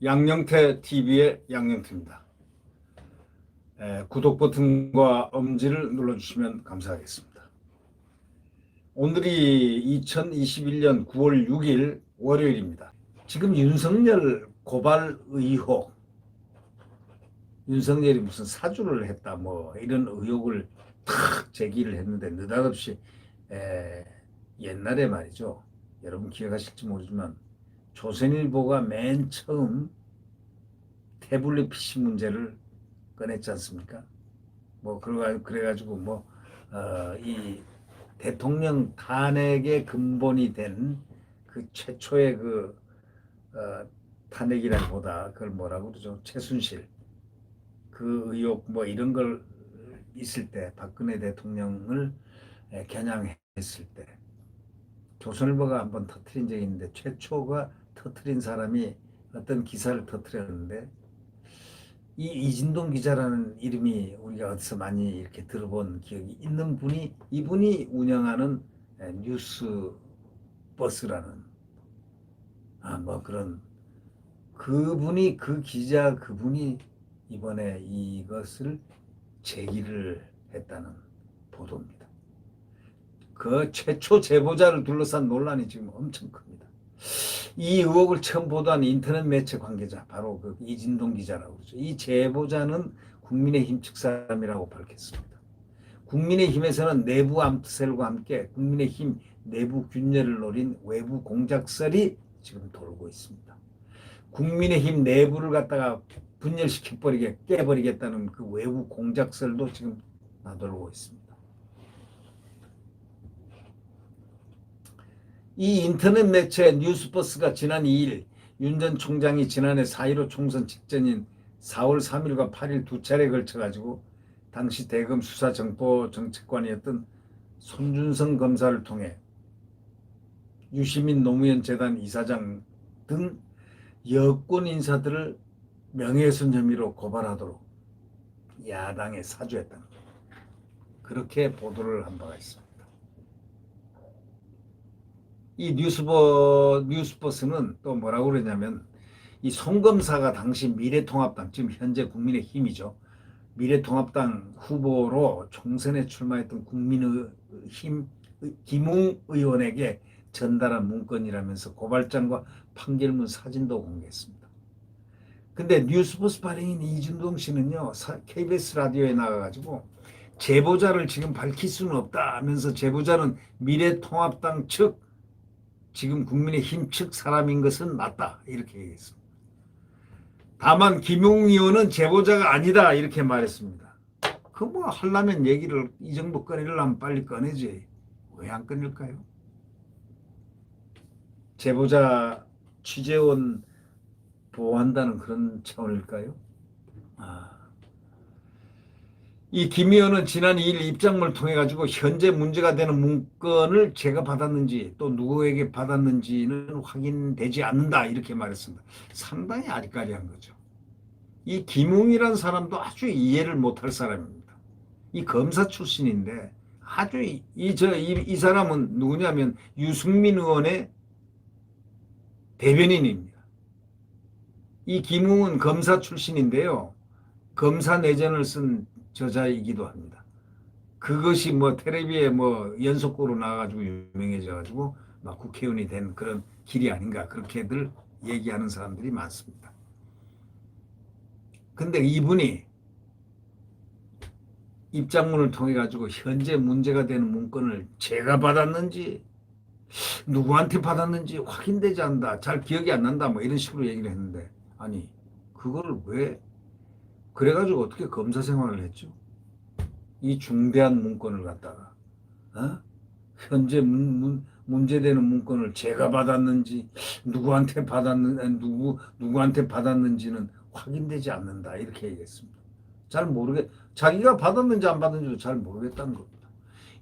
양영태 TV의 양영태입니다. 구독 버튼과 엄지를 눌러주시면 감사하겠습니다. 오늘이 2021년 9월 6일 월요일입니다. 지금 윤석열 고발 의혹, 윤석열이 무슨 사주를 했다 뭐 이런 의혹을 탁 제기를 했는데 느닷없이 옛날에 말이죠. 여러분 기억하실지 모르지만 조선일보가 맨 처음 태블릿 PC 문제를 꺼냈지 않습니까? 뭐 그래가지고 이 대통령 탄핵의 근본이 된 그 최초의 탄핵이라기보다 그걸 뭐라고 그러죠? 최순실 그 의혹 뭐 이런 걸 있을 때 박근혜 대통령을 겨냥했을 때 조선일보가 한번 터트린 적이 있는데 최초가 터트린 사람이 어떤 기사를 터트렸는데 이 이진동 기자라는 이름이 우리가 어디서 많이 이렇게 들어본 기억이 있는 분이 이분이 운영하는 뉴스 버스라는 뭐 그런 그분이 그분이 이번에 이것을 제기를 했다는 보도입니다. 그 최초 제보자를 둘러싼 논란이 지금 엄청 큽니다. 이 의혹을 처음 보도한 인터넷 매체 관계자 바로 그 이진동 기자라고 그러죠. 이 제보자는 국민의힘 측 사람이라고 밝혔습니다. 국민의힘에서는 내부 암투셀과 함께 국민의힘 내부 균열을 노린 외부 공작설이 지금 돌고 있습니다. 국민의힘 내부를 갖다가 분열시켜버리게 깨버리겠다는 그 외부 공작설도 지금 나돌고 있습니다. 이 인터넷 매체 뉴스버스가 지난 2일 윤 전 총장이 지난해 4.15 총선 직전인 4월 3일과 8일 두 차례에 걸쳐가지고 당시 대검 수사정보정책관이었던 손준성 검사를 통해 유시민 노무현 재단 이사장 등 여권 인사들을 명예훼손 혐의로 고발하도록 야당에 사주했다는 거예요. 그렇게 보도를 한 바가 있습니다. 이 뉴스버스는 또 뭐라고 그러냐면 이 송 검사가 당시 미래통합당 지금 현재 국민의힘이죠. 미래통합당 후보로 총선에 출마했던 국민의힘 김웅 의원에게 전달한 문건이라면서 고발장과 판결문 사진도 공개했습니다. 근데 뉴스버스 발행인 이진동 씨는요, KBS 라디오에 나가가지고 제보자를 지금 밝힐 수는 없다 하면서 제보자는 미래통합당 측 지금 국민의힘 측 사람인 것은 맞다 이렇게 얘기했습니다. 다만 김용 의원은 제보자가 아니다 이렇게 말했습니다. 그 뭐 하려면 얘기를 이 정도 꺼내려면 빨리 꺼내지 왜 안 꺼낼까요? 제보자 취재원 보호한다는 그런 차원일까요? 이 김 의원은 지난 2일 입장문을 통해 가지고 현재 문제가 되는 문건을 제가 받았는지 또 누구에게 받았는지는 확인되지 않는다 이렇게 말했습니다. 상당히 아리까리한 거죠. 이 김웅이라는 사람도 아주 이해를 못할 사람입니다. 이 검사 출신인데 아주 이 사람은 누구냐면 유승민 의원의 대변인입니다. 이 김웅은 검사 출신인데요. 검사 내전을 쓴 저자이기도 합니다. 그것이 뭐 텔레비에 뭐 연속으로 나와가지고 유명해져가지고 막 국회의원이 된 그런 길이 아닌가 그렇게들 얘기하는 사람들이 많습니다. 근데 이분이 입장문을 통해 가지고 현재 문제가 되는 문건을 제가 받았는지 누구한테 받았는지 확인되지 않는다. 잘 기억이 안 난다. 뭐 이런 식으로 얘기를 했는데 아니 그거를 왜 그래가지고 어떻게 검사 생활을 했죠? 이 중대한 문건을 갖다가 현재 문제되는 문건을 제가 받았는지 누구한테 받았는지는 확인되지 않는다 이렇게 얘기했습니다. 자기가 받았는지 안 받았는지도 잘 모르겠다는 겁니다.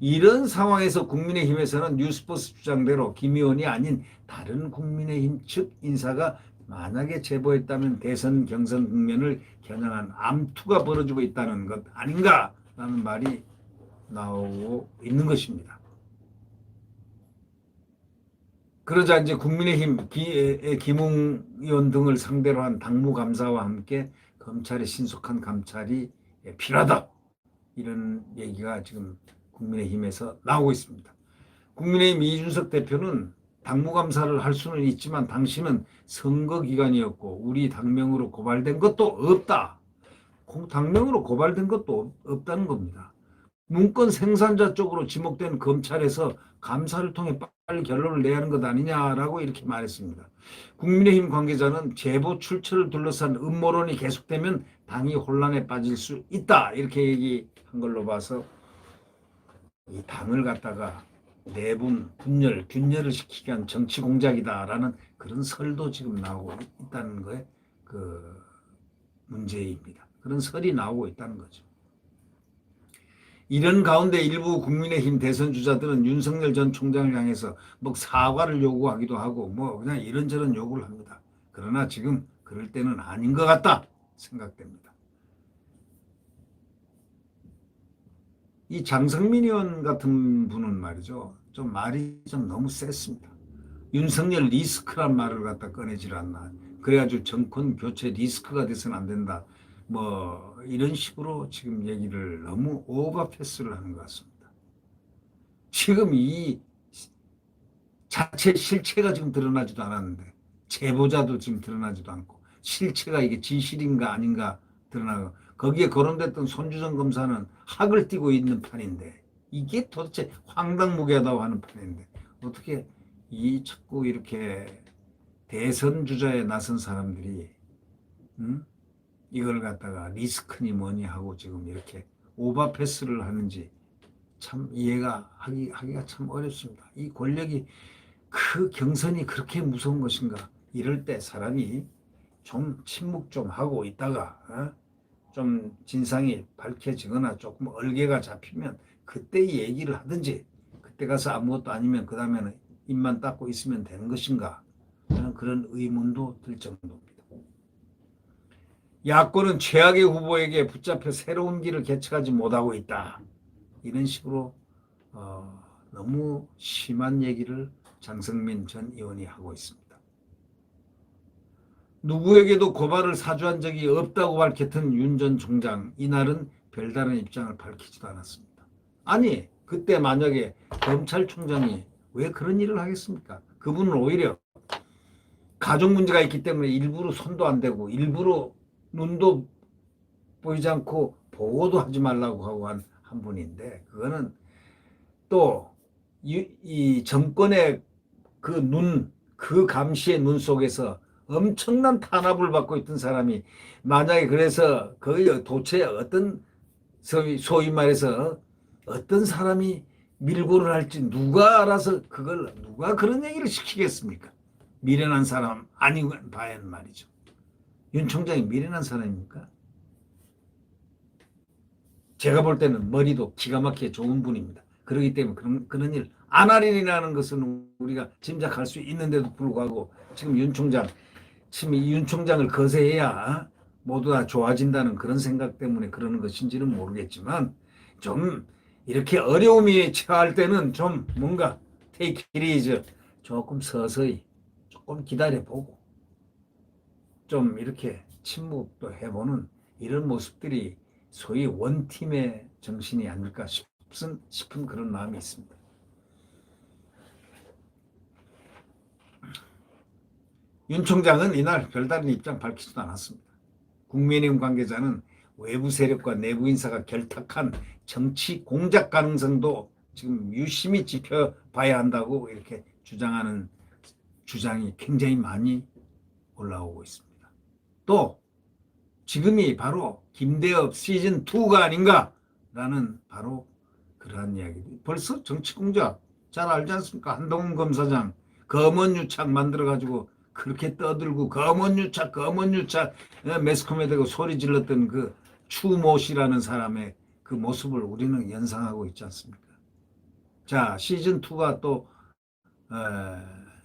이런 상황에서 국민의힘에서는 뉴스버스 주장대로 김 의원이 아닌 다른 국민의힘 측 인사가 만약에 제보했다면 대선 경선 국면을 겨냥한 암투가 벌어지고 있다는 것 아닌가라는 말이 나오고 있는 것입니다. 그러자 이제 국민의힘 김웅 의원 등을 상대로 한 당무감사와 함께 검찰의 신속한 감찰이 필요하다. 이런 얘기가 지금 국민의힘에서 나오고 있습니다. 국민의힘 이준석 대표는 당무감사를 할 수는 있지만 당신은 선거 기간이었고 우리 당명으로 고발된 것도 없다. 당명으로 고발된 것도 없다는 겁니다. 문건 생산자 쪽으로 지목된 검찰에서 감사를 통해 빨리 결론을 내야 하는 것 아니냐라고 이렇게 말했습니다. 국민의힘 관계자는 제보 출처를 둘러싼 음모론이 계속되면 당이 혼란에 빠질 수 있다. 이렇게 얘기한 걸로 봐서 이 당을 갖다가 내분, 균열을 시키기 위한 정치 공작이다라는 그런 설도 지금 나오고 있다는 거에 그 문제입니다. 그런 설이 나오고 있다는 거죠. 이런 가운데 일부 국민의힘 대선 주자들은 윤석열 전 총장을 향해서 뭐 사과를 요구하기도 하고 뭐 그냥 이런저런 요구를 합니다. 그러나 지금 그럴 때는 아닌 것 같다 생각됩니다. 이 장성민 의원 같은 분은 말이죠. 좀 말이 좀 너무 셌습니다. 윤석열 리스크란 말을 갖다 꺼내질 않나. 그래가지고 정권 교체 리스크가 돼서는 안 된다. 뭐 이런 식으로 지금 얘기를 너무 오버 패스를 하는 것 같습니다. 지금 이 자체 실체가 지금 드러나지도 않았는데 제보자도 지금 드러나지도 않고 실체가 이게 진실인가 아닌가 드러나고 거기에 거론됐던 손주정 검사는 학을 띠고 있는 판인데 이게 도대체 황당무계하다고 하는 판인데 어떻게 이 자꾸 이렇게 대선 주자에 나선 사람들이 이걸 갖다가 리스크니 뭐니 하고 지금 이렇게 오버패스를 하는지 참 이해가 하기가 참 어렵습니다. 이 권력이 그 경선이 그렇게 무서운 것인가? 이럴 때 사람이 좀 침묵 좀 하고 있다가 좀 진상이 밝혀지거나 조금 얼개가 잡히면 그때 얘기를 하든지 그때 가서 아무것도 아니면 그 다음에는 입만 닫고 있으면 되는 것인가? 하는 그런 의문도 들 정도입니다. 야권은 최악의 후보에게 붙잡혀 새로운 길을 개척하지 못하고 있다. 이런 식으로 너무 심한 얘기를 장성민 전 의원이 하고 있습니다. 누구에게도 고발을 사주한 적이 없다고 밝혔던 윤 전 총장, 이날은 별다른 입장을 밝히지도 않았습니다. 아니, 그때 만약에 검찰총장이 왜 그런 일을 하겠습니까? 그분은 오히려 가족 문제가 있기 때문에 일부러 손도 안 대고 일부러 눈도 보이지 않고 보고도 하지 말라고 하고 한 분인데 그거는 또 이 정권의 그 감시의 눈 속에서 엄청난 탄압을 받고 있던 사람이 만약에 그래서 거의 도대체 어떤 소위 말해서 어떤 사람이 밀고를 할지 누가 알아서 그걸 누가 그런 얘기를 시키겠습니까? 미련한 사람 아닌 바엔 말이죠. 윤 총장이 미련한 사람입니까? 제가 볼 때는 머리도 기가 막히게 좋은 분입니다. 그렇기 때문에 그런 일 안 하리라는 것은 우리가 짐작할 수 있는데도 불구하고 지금 윤 총장을 거세해야 모두 다 좋아진다는 그런 생각 때문에 그러는 것인지는 모르겠지만 좀 이렇게 어려움이 처할 때는 좀 뭔가 take it easy 조금 서서히 조금 기다려보고 좀 이렇게 침묵도 해보는 이런 모습들이 소위 원팀의 정신이 아닐까 싶은 그런 마음이 있습니다. 윤 총장은 이날 별다른 입장 밝히지도 않았습니다. 국민의힘 관계자는 외부 세력과 내부 인사가 결탁한 정치 공작 가능성도 지금 유심히 지켜봐야 한다고 이렇게 주장하는 주장이 굉장히 많이 올라오고 있습니다. 또 지금이 바로 김대엽 시즌2가 아닌가라는 바로 그러한 이야기. 벌써 정치 공작 잘 알지 않습니까? 한동훈 검사장 검언 유착 만들어가지고 그렇게 떠들고 검언 유착 매스컴에 대고 소리 질렀던 그 추모 씨라는 사람의 그 모습을 우리는 연상하고 있지 않습니까? 자, 시즌2가 또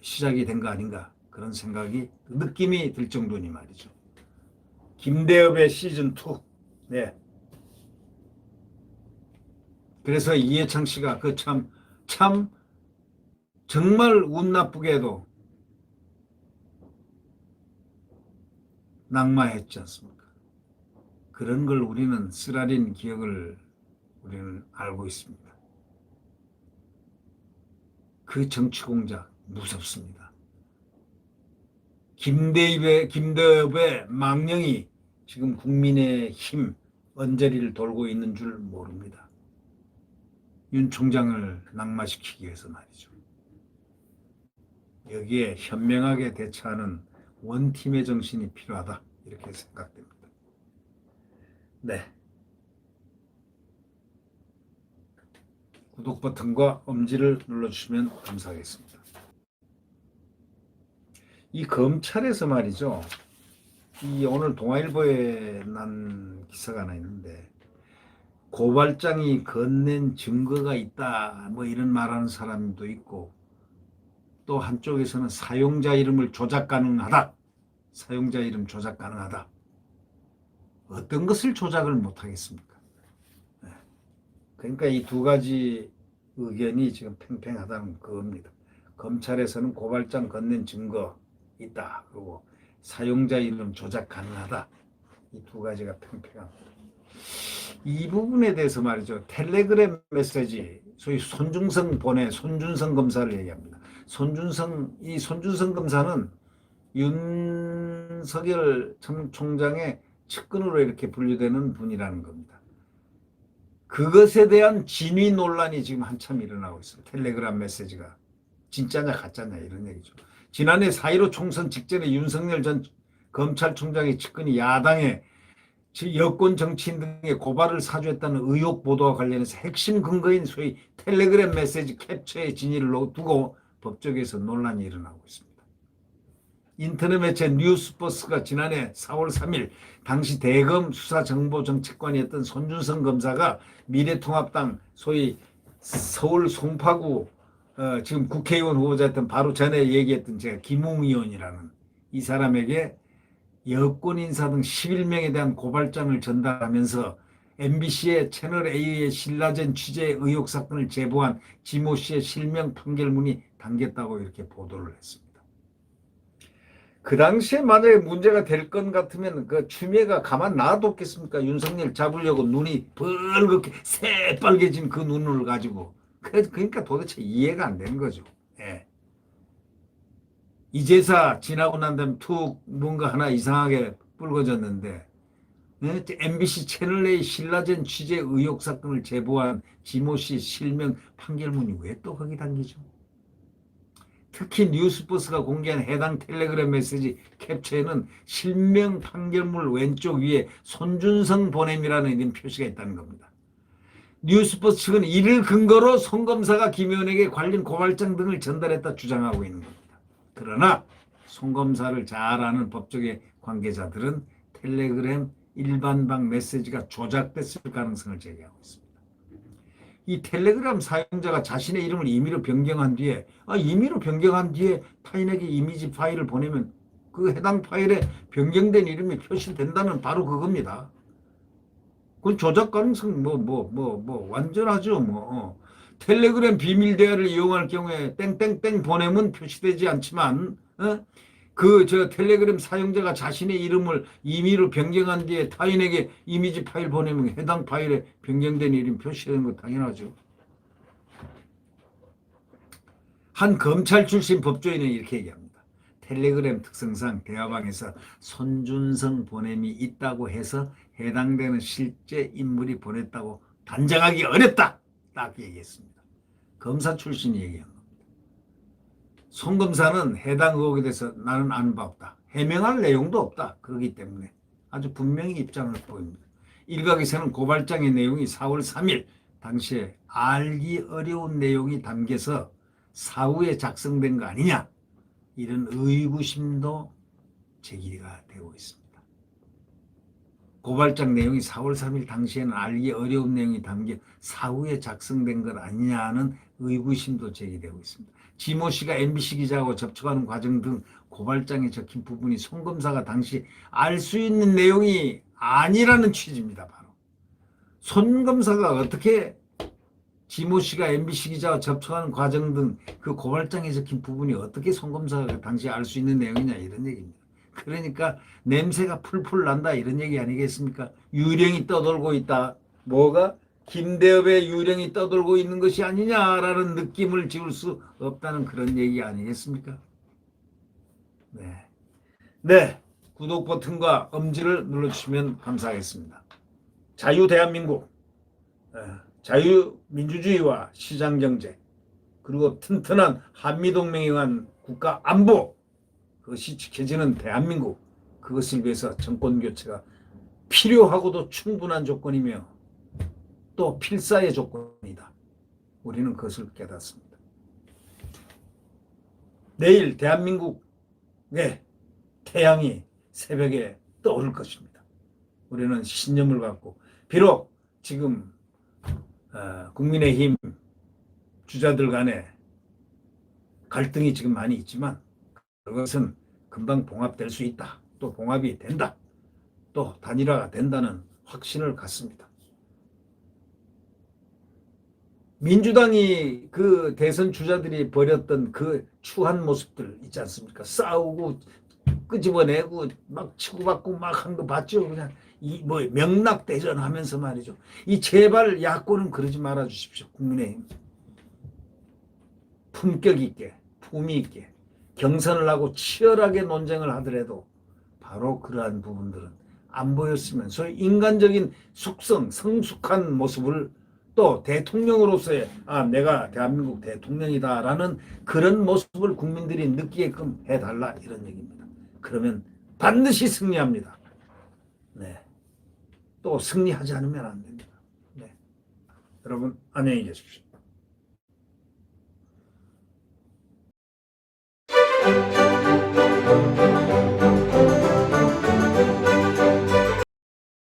시작이 된 거 아닌가 그런 생각이 느낌이 들 정도니 말이죠. 김대엽의 시즌2. 네. 그래서 이해창 씨가 그 참 정말 운 나쁘게도 낙마했지 않습니까? 그런 걸 우리는 쓰라린 기억을 우리는 알고 있습니다. 그 정치 공작 무섭습니다. 김대엽의 망령이 지금 국민의힘 언저리를 돌고 있는 줄 모릅니다. 윤 총장을 낙마시키기 위해서 말이죠. 여기에 현명하게 대처하는 원팀의 정신이 필요하다, 이렇게 생각됩니다. 네. 구독 버튼과 엄지를 눌러주시면 감사하겠습니다. 이 검찰에서 말이죠. 이 오늘 동아일보에 난 기사가 하나 있는데, 고발장이 건넨 증거가 있다, 뭐 이런 말하는 사람도 있고, 또 한쪽에서는 사용자 이름을 조작 가능하다. 사용자 이름 조작 가능하다. 어떤 것을 조작을 못하겠습니까? 그러니까 이 두 가지 의견이 지금 팽팽하다는 그겁니다. 검찰에서는 고발장 건넨 증거 있다. 그리고 사용자 이름 조작 가능하다. 이 두 가지가 팽팽합니다. 이 부분에 대해서 말이죠. 텔레그램 메시지, 소위 손준성 검사를 얘기합니다. 손준성 검사는 윤석열 총장의 측근으로 이렇게 분류되는 분이라는 겁니다. 그것에 대한 진위 논란이 지금 한참 일어나고 있어요. 텔레그램 메시지가 진짜냐 가짜냐 이런 얘기죠. 지난해 4.15 총선 직전에 윤석열 전 검찰총장의 측근이 야당의 여권 정치인 등의 고발을 사주했다는 의혹 보도와 관련해서 핵심 근거인 소위 텔레그램 메시지 캡처의 진위를 두고 법조계에서 논란이 일어나고 있습니다. 인터넷 매체 뉴스버스가 지난해 4월 3일 당시 대검 수사정보정책관이었던 손준성 검사가 미래통합당 소위 서울 송파구 지금 국회의원 후보자였던 바로 전에 얘기했던 제가 김웅 의원이라는 이 사람에게 여권 인사 등 11명에 대한 고발장을 전달하면서 MBC의 채널A의 신라젠 취재 의혹 사건을 제보한 지모 씨의 실명 판결문이 담겼다고 이렇게 보도를 했습니다. 그 당시에 만약에 문제가 될 것 같으면 그 추미애가 가만 놔뒀겠습니까? 윤석열 잡으려고 눈이 벌겋게 새빨개진 그 눈을 가지고. 그러니까 도대체 이해가 안 되는 거죠. 예. 이제사 지나고 난 다음에 툭 뭔가 하나 이상하게 불거졌는데, 네? MBC 채널A 신라젠 취재 의혹 사건을 제보한 지모 씨 실명 판결문이 왜 또 거기 담기죠? 특히 뉴스버스가 공개한 해당 텔레그램 메시지 캡처에는 실명 판결문 왼쪽 위에 손준성 보냄이라는 이런 표시가 있다는 겁니다. 뉴스버스 측은 이를 근거로 손 검사가 김 의원에게 관련 고발장 등을 전달했다 주장하고 있는 겁니다. 그러나 손 검사를 잘 아는 법조계 관계자들은 텔레그램 일반방 메시지가 조작됐을 가능성을 제기하고 있습니다. 이 텔레그램 사용자가 자신의 이름을 임의로 변경한 뒤에 타인에게 이미지 파일을 보내면 그 해당 파일에 변경된 이름이 표시된다는 바로 그겁니다. 그건 조작 가능성 완전하죠. 텔레그램 비밀 대화를 이용할 경우에 땡땡땡 보내면 표시되지 않지만 텔레그램 사용자가 자신의 이름을 임의로 변경한 뒤에 타인에게 이미지 파일 보내면 해당 파일에 변경된 이름 표시되는 거 당연하죠. 한 검찰 출신 법조인은 이렇게 얘기합니다. 텔레그램 특성상 대화방에서 손준성 보냄이 있다고 해서 해당되는 실제 인물이 보냈다고 단정하기 어렵다. 딱 얘기했습니다. 검사 출신이 얘기한 겁니다. 손 검사는 해당 의혹에 대해서 나는 아는 바 없다. 해명할 내용도 없다. 그렇기 때문에 아주 분명히 입장을 보입니다. 일각에서는 고발장의 내용이 4월 3일 당시에 알기 어려운 내용이 담겨서 사후에 작성된 거 아니냐, 이런 의구심도 제기가 되고 있습니다. 고발장 내용이 4월 3일 당시에는 알기 어려운 내용이 담겨 사후에 작성된 것 아니냐는 의구심도 제기되고 있습니다. 지모 씨가 MBC 기자하고 접촉하는 과정 등 고발장에 적힌 부분이 손 검사가 당시 알 수 있는 내용이 아니라는 취지입니다. 바로 손 검사가 어떻게 지모 씨가 MBC 기자와 접촉하는 과정 등 그 고발장에 적힌 부분이 어떻게 송 검사가 당시 알 수 있는 내용이냐 이런 얘기입니다. 그러니까 냄새가 풀풀 난다 이런 얘기 아니겠습니까? 유령이 떠돌고 있다. 뭐가? 김대엽의 유령이 떠돌고 있는 것이 아니냐라는 느낌을 지울 수 없다는 그런 얘기 아니겠습니까? 네. 네. 구독 버튼과 엄지를 눌러주시면 감사하겠습니다. 자유 대한민국, 자유민주주의와 시장경제, 그리고 튼튼한 한미동맹에 의한 국가 안보, 그것이 지켜지는 대한민국, 그것을 위해서 정권교체가 필요하고도 충분한 조건이며 또 필사의 조건이다. 우리는 그것을 깨닫습니다. 내일 대한민국의 태양이 새벽에 떠오를 것입니다. 우리는 신념을 갖고 비록 지금 국민의힘 주자들 간에 갈등이 지금 많이 있지만 그것은 금방 봉합될 수 있다. 또 봉합이 된다. 또 단일화가 된다는 확신을 갖습니다. 민주당이 그 대선 주자들이 벌였던 그 추한 모습들 있지 않습니까? 싸우고 끄집어내고 막 치고받고 막 한 거 봤죠? 그냥 이 뭐 명락대전 하면서 말이죠. 이 제발 야권은 그러지 말아 주십시오. 국민의힘. 품격 있게, 품위 있게 경선을 하고 치열하게 논쟁을 하더라도 바로 그러한 부분들은 안 보였으면 소위 인간적인 속성, 성숙한 모습을 또 대통령으로서의 내가 대한민국 대통령이다라는 그런 모습을 국민들이 느끼게끔 해달라 이런 얘기입니다. 그러면 반드시 승리합니다. 네. 또 승리하지 않으면 안 됩니다. 네. 여러분 안녕히 계십시오.